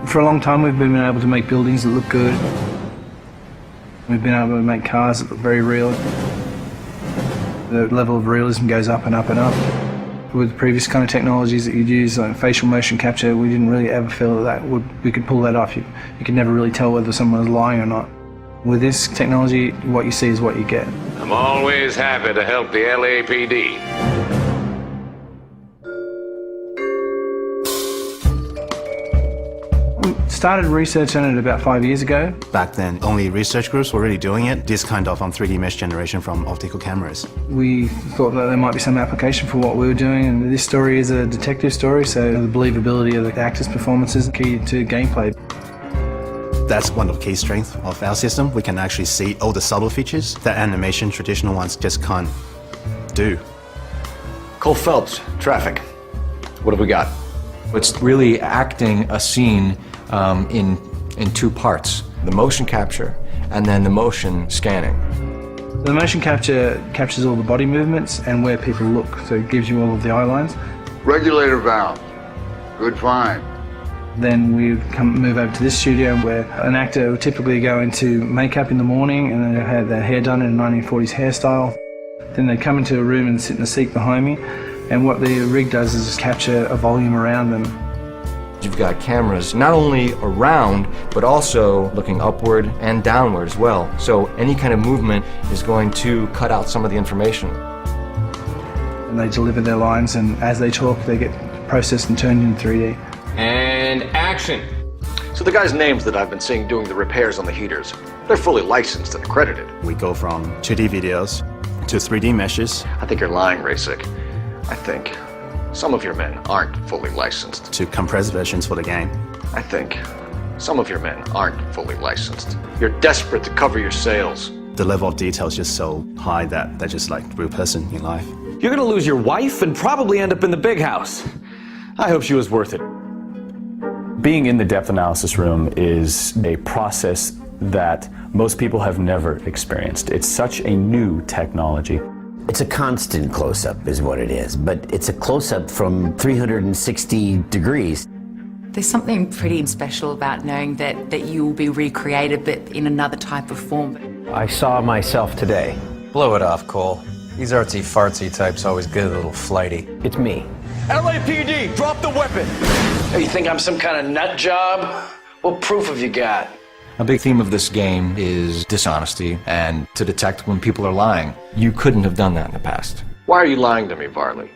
For a long time we've been able to make buildings that look good. We've been able to make cars that look very real. The level of realism goes up and up and up. With previous kind of technologies that you'd use, like facial motion capture, we didn't really ever feel that we could pull that off. You could never really tell whether someone was lying or not. With this technology, what you see is what you get. I'm always happy to help the LAPD. We started research on it about 5 years ago. Back then, only research groups were really doing it, this kind of 3D mesh generation from optical cameras. We thought that there might be some application for what we were doing, and this story is a detective story, so the believability of the actors' performances is key to gameplay. That's one of the key strengths of our system. We can actually see all the subtle features that animation traditional ones just can't do. Cole Phelps, traffic. What have we got? It's really acting a scene in two parts, the motion capture and then the motion scanning. The motion capture captures all the body movements and where people look, so it gives you all of the eye lines. Regulator valve. Good find. Then we move over to this studio where an actor would typically go into makeup in the morning and then they have their hair done in a 1940s hairstyle. Then they come into a room and sit in a seat behind me, and what the rig does is capture a volume around them. You've got cameras not only around, but also looking upward and downward as well. So any kind of movement is going to cut out some of the information. And they deliver their lines, and as they talk, they get processed and turned into 3D. And action. So the guys' names that I've been seeing doing the repairs on the heaters, they're fully licensed and accredited. We go from 2D videos to 3D meshes. I think you're lying, Rasic. I think some of your men aren't fully licensed. To compressed versions for the game. I think some of your men aren't fully licensed. You're desperate to cover your sales. The level of detail is just so high that they're just like a real person in life. You're gonna lose your wife and probably end up in the big house. I hope she was worth it. Being in the depth analysis room is a process that most people have never experienced. It's such a new technology. It's a constant close-up is what it is, but it's a close-up from 360 degrees. There's something pretty special about knowing that you will be recreated, but in another type of form. I saw myself today. Blow it off, Cole. These artsy-fartsy types always get a little flighty. It's me. LAPD, drop the weapon! Hey, you think I'm some kind of nut job? What proof have you got? A big theme of this game is dishonesty and to detect when people are lying. You couldn't have done that in the past. Why are you lying to me, Varley?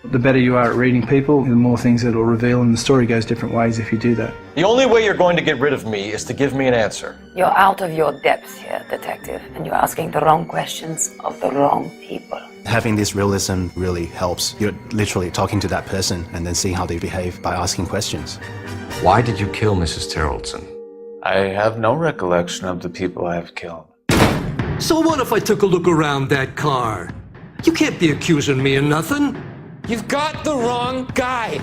The better you are at reading people, the more things it'll reveal, and the story goes different ways if you do that. The only way you're going to get rid of me is to give me an answer. You're out of your depths here, detective, and you're asking the wrong questions of the wrong people. Having this realism really helps. You're literally talking to that person and then seeing how they behave by asking questions. Why did you kill Mrs. Terrellson? I have no recollection of the people I have killed. So what if I took a look around that car? You can't be accusing me of nothing. You've got the wrong guy.